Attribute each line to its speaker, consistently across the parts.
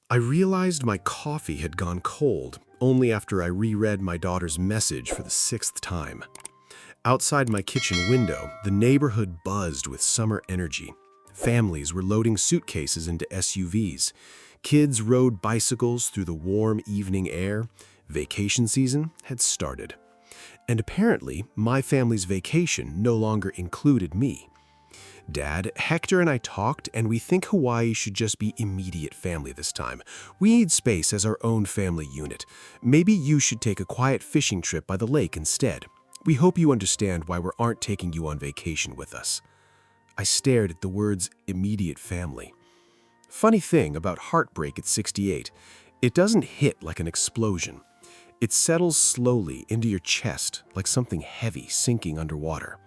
Speaker 1: I realized my coffee had gone cold only after I reread my daughter's message for the sixth time. Outside my kitchen window, the neighborhood buzzed with summer energy. Families were loading suitcases into SUVs. Kids rode bicycles through the warm evening air. Vacation season had started. And apparently, my family's vacation no longer included me. Dad, Hector and I talked, and we think Hawaii should just be immediate family this time. We need space as our own family unit. Maybe you should take a quiet fishing trip by the lake instead. We hope you understand why we aren't taking you on vacation with us. I stared at the words immediate family. Funny thing about heartbreak at 68, it doesn't hit like an explosion. It settles slowly into your chest like something heavy sinking underwater.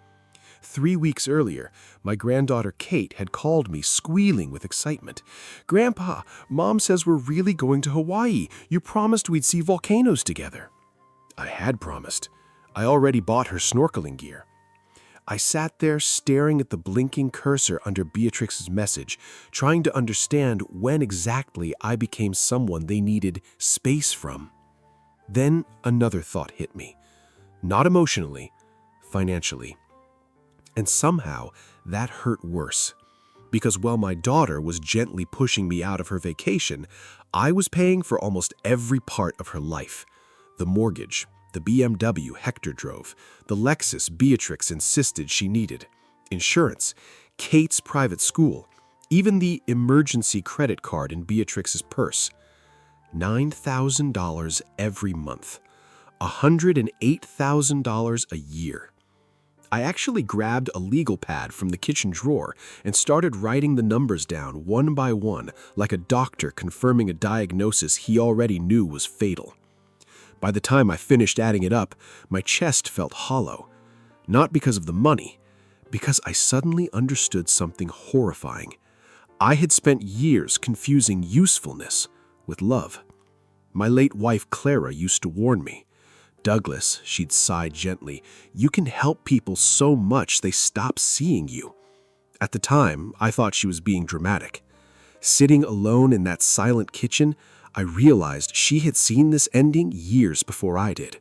Speaker 1: 3 weeks earlier, my granddaughter Kate had called me squealing with excitement. "Grandpa, Mom says we're really going to Hawaii. You promised we'd see volcanoes together." I had promised. I already bought her snorkeling gear. I sat there staring at the blinking cursor under Beatrix's message, trying to understand when exactly I became someone they needed space from. Then another thought hit me. Not emotionally, financially. And somehow that hurt worse. Because while my daughter was gently pushing me out of her vacation, I was paying for almost every part of her life. The mortgage, the BMW Hector drove, the Lexus Beatrix insisted she needed, insurance, Kate's private school, even the emergency credit card in Beatrix's purse. $9,000 every month. $108,000 a year. I actually grabbed a legal pad from the kitchen drawer and started writing the numbers down one by one like a doctor confirming a diagnosis he already knew was fatal. By the time I finished adding it up, my chest felt hollow. Not because of the money, because I suddenly understood something horrifying. I had spent years confusing usefulness with love. My late wife Clara used to warn me. "Douglas," she'd sigh gently, "you can help people so much they stop seeing you." At the time, I thought she was being dramatic. Sitting alone in that silent kitchen, I realized she had seen this ending years before I did.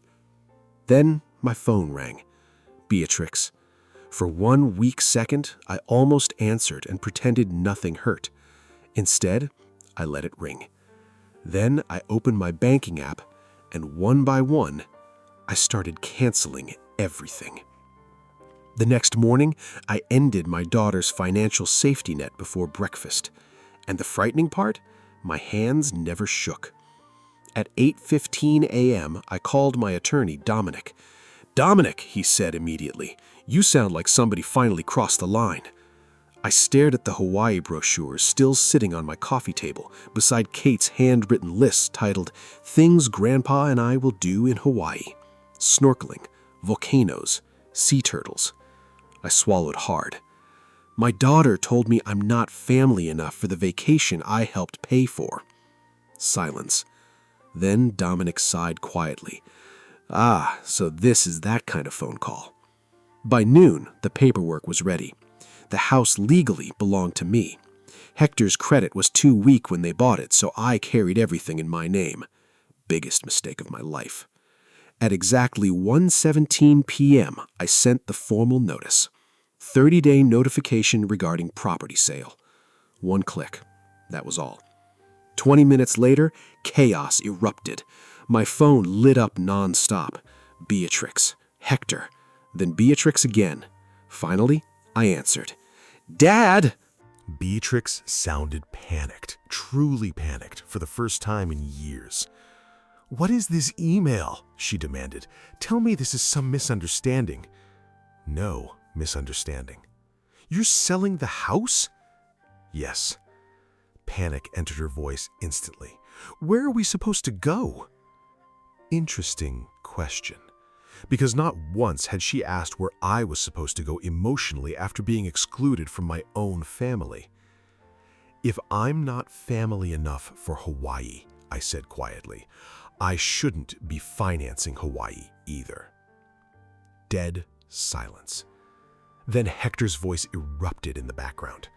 Speaker 1: Then my phone rang. Beatrix. For 1 weak second, I almost answered and pretended nothing hurt. Instead, I let it ring. Then I opened my banking app, and one by one, I started canceling everything. The next morning, I ended my daughter's financial safety net before breakfast. And the frightening part? My hands never shook. At 8:15 a.m., I called my attorney, Dominic. "Dominic," he said immediately, "you sound like somebody finally crossed the line." I stared at the Hawaii brochures still sitting on my coffee table beside Kate's handwritten list titled "Things Grandpa and I Will Do in Hawaii." Snorkeling, volcanoes, sea turtles. I swallowed hard. My daughter told me I'm not family enough for the vacation I helped pay for. Silence. Then Dominic sighed quietly. "Ah, so this is that kind of phone call." By noon, the paperwork was ready. The house legally belonged to me. Hector's credit was too weak when they bought it, so I carried everything in my name. Biggest mistake of my life. At exactly 1:17 p.m., I sent the formal notice. 30-day notification regarding property sale. One click. That was all. 20 minutes later, chaos erupted. My phone lit up non-stop. Beatrix, Hector, then Beatrix again. Finally, I answered. "Dad!"
Speaker 2: Beatrix sounded panicked, truly panicked, for the first time in years. "What is this email?" she demanded. "Tell me this is some misunderstanding." "No misunderstanding." "You're selling the house?" "Yes." Panic entered her voice instantly. "Where are we supposed to go?" Interesting question. Because not once had she asked where I was supposed to go emotionally after being excluded from my own family. "If I'm not family enough for Hawaii," I said quietly, "I shouldn't be financing Hawaii either." Dead silence. Then Hector's voice erupted in the background.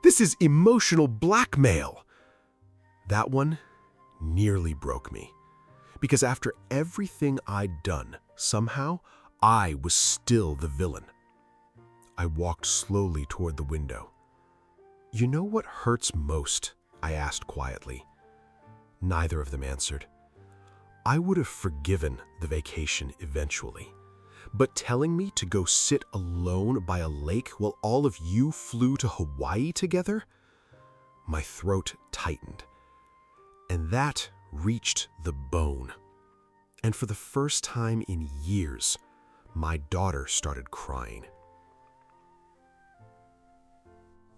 Speaker 2: "This is emotional blackmail!"
Speaker 1: That one nearly broke me. Because after everything I'd done, somehow I was still the villain. I walked slowly toward the window. "You know what hurts most?" I asked quietly. Neither of them answered. I would have forgiven the vacation eventually, but telling me to go sit alone by a lake while all of you flew to Hawaii together? My throat tightened, and that reached the bone. And for the first time in years, my daughter started crying.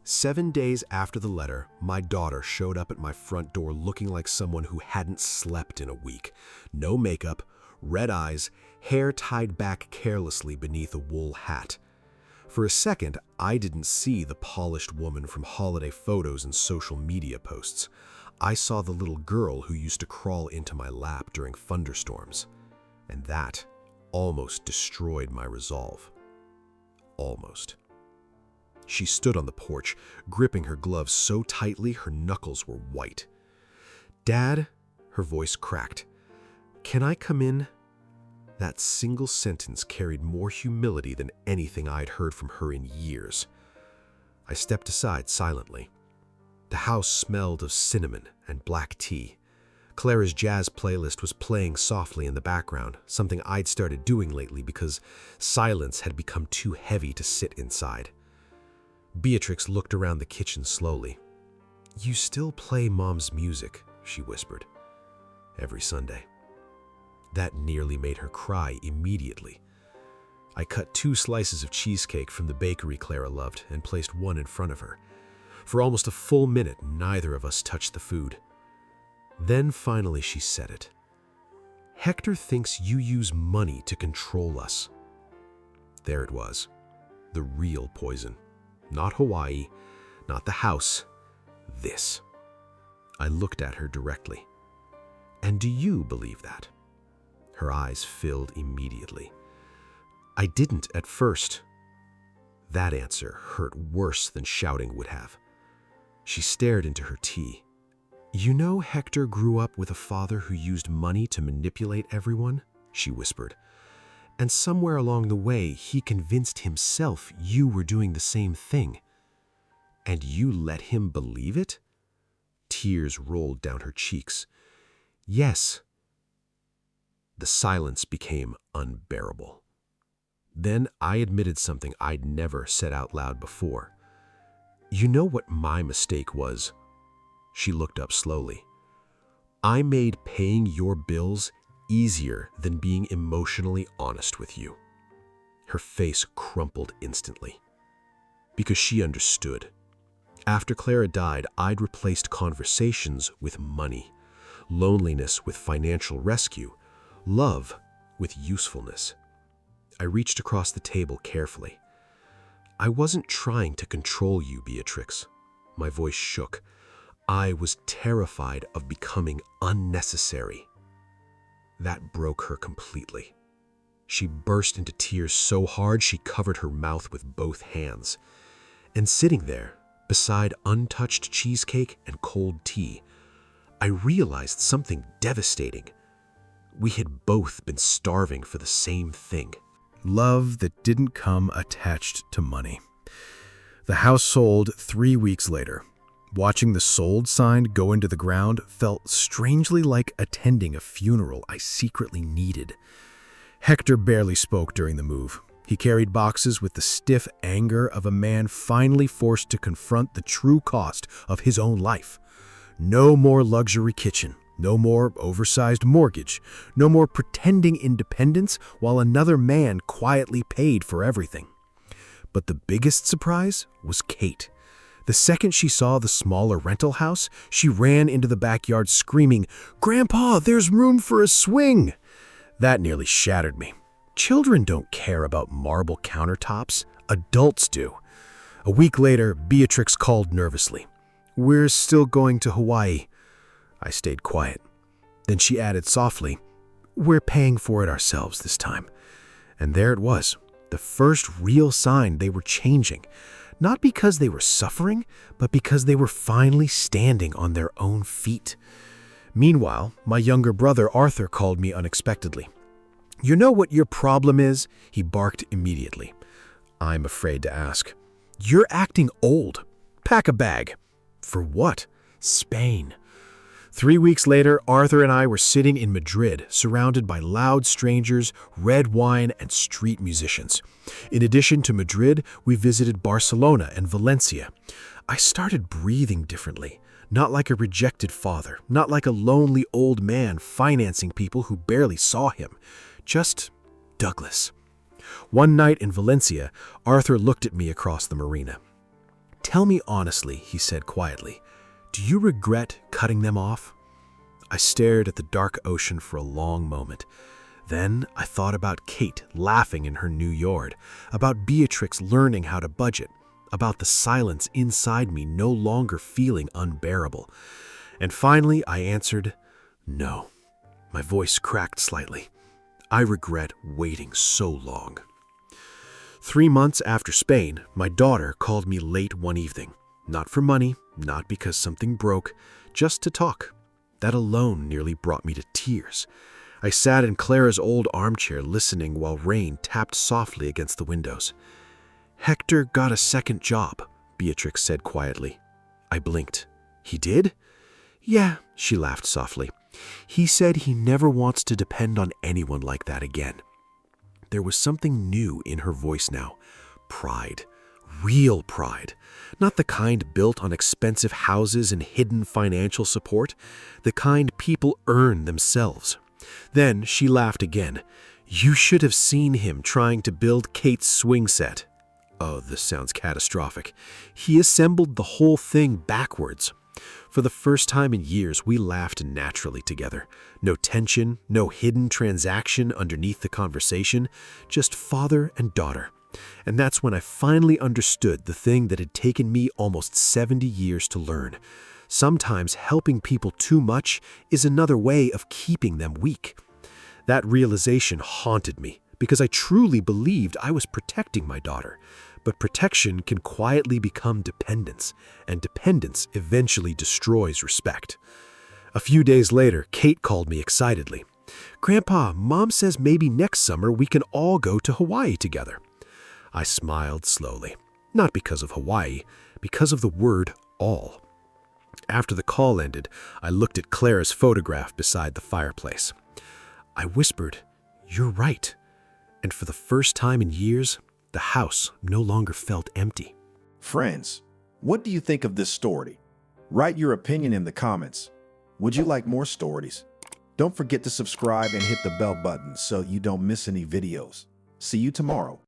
Speaker 1: 7 days after the letter, my daughter showed up at my front door looking like someone who hadn't slept in a week. No makeup, red eyes, hair tied back carelessly beneath a wool hat. For a second, I didn't see the polished woman from holiday photos and social media posts. I saw the little girl who used to crawl into my lap during thunderstorms. And that almost destroyed my resolve. Almost. She stood on the porch, gripping her gloves so tightly her knuckles were white. "Dad," her voice cracked. "Can I come in?" That single sentence carried more humility than anything I'd heard from her in years. I stepped aside silently. The house smelled of cinnamon and black tea. Clara's jazz playlist was playing softly in the background, something I'd started doing lately because silence had become too heavy to sit inside. Beatrix looked around the kitchen slowly. "You still play Mom's music," she whispered. "Every Sunday." That nearly made her cry immediately. I cut 2 slices of cheesecake from the bakery Clara loved and placed one in front of her. For almost a full minute, neither of us touched the food. Then finally she said it. "Hector thinks you use money to control us." There it was, the real poison. Not Hawaii, not the house, this. I looked at her directly. "And do you believe that?" Her eyes filled immediately. "I didn't at first." That answer hurt worse than shouting would have. She stared into her tea. "You know Hector grew up with a father who used money to manipulate everyone?" she whispered. "And somewhere along the way, he convinced himself you were doing the same thing. And you let him believe it?" Tears rolled down her cheeks. "Yes." The silence became unbearable. Then I admitted something I'd never said out loud before. "You know what my mistake was?" She looked up slowly. "I made paying your bills easier than being emotionally honest with you." Her face crumpled instantly. Because she understood. After Clara died, I'd replaced conversations with money, loneliness with financial rescue, love with usefulness. I reached across the table carefully. "I wasn't trying to control you, Beatrix." My voice shook. "I was terrified of becoming unnecessary." That broke her completely. She burst into tears so hard she covered her mouth with both hands. And sitting there, beside untouched cheesecake and cold tea, I realized something devastating. We had both been starving for the same thing. Love that didn't come attached to money. The house sold 3 weeks later. Watching the sold sign go into the ground felt strangely like attending a funeral I secretly needed. Hector barely spoke during the move. He carried boxes with the stiff anger of a man finally forced to confront the true cost of his own life. No more luxury kitchen, no more oversized mortgage, no more pretending independence while another man quietly paid for everything. But the biggest surprise was Kate. The second she saw the smaller rental house, she ran into the backyard screaming, "Grandpa, there's room for a swing!" That nearly shattered me. Children don't care about marble countertops. Adults do. A week later, Beatrix called nervously. "We're still going to Hawaii." I stayed quiet. Then she added softly, "We're paying for it ourselves this time." And there it was, the first real sign they were changing. Not because they were suffering, but because they were finally standing on their own feet. Meanwhile, my younger brother Arthur called me unexpectedly. "You know what your problem is?" he barked immediately. I'm afraid to ask. "You're acting old. Pack a bag." "For what?" "Spain." 3 weeks later, Arthur and I were sitting in Madrid, surrounded by loud strangers, red wine, and street musicians. In addition to Madrid, we visited Barcelona and Valencia. I started breathing differently, not like a rejected father, not like a lonely old man financing people who barely saw him, just Douglas. One night in Valencia, Arthur looked at me across the marina. "Tell me honestly," he said quietly, "do you regret cutting them off?" I stared at the dark ocean for a long moment. Then I thought about Kate laughing in her new yard, about Beatrix learning how to budget, about the silence inside me no longer feeling unbearable. And finally I answered, "No." My voice cracked slightly. I regret waiting so long. 3 months after Spain, my daughter called me late one evening. Not for money, not because something broke, just to talk. That alone nearly brought me to tears. I sat in Clara's old armchair listening while rain tapped softly against the windows. "Hector got a second job," Beatrix said quietly. I blinked. "He did?" "Yeah," she laughed softly. "He said he never wants to depend on anyone like that again." There was something new in her voice now. Pride. Real pride. Not the kind built on expensive houses and hidden financial support. The kind people earn themselves. Then she laughed again. "You should have seen him trying to build Kate's swing set." Oh, this sounds catastrophic. He assembled the whole thing backwards. For the first time in years, we laughed naturally together. No tension, no hidden transaction underneath the conversation, just father and daughter. And that's when I finally understood the thing that had taken me almost 70 years to learn. Sometimes helping people too much is another way of keeping them weak. That realization haunted me because I truly believed I was protecting my daughter. But protection can quietly become dependence, and dependence eventually destroys respect. A few days later, Kate called me excitedly. "Grandpa, Mom says maybe next summer we can all go to Hawaii together." I smiled slowly, not because of Hawaii, because of the word all. After the call ended, I looked at Clara's photograph beside the fireplace. I whispered, "You're right." And for the first time in years, the house no longer felt empty.
Speaker 3: Friends, what do you think of this story? Write your opinion in the comments. Would you like more stories? Don't forget to subscribe and hit the bell button so you don't miss any videos. See you tomorrow.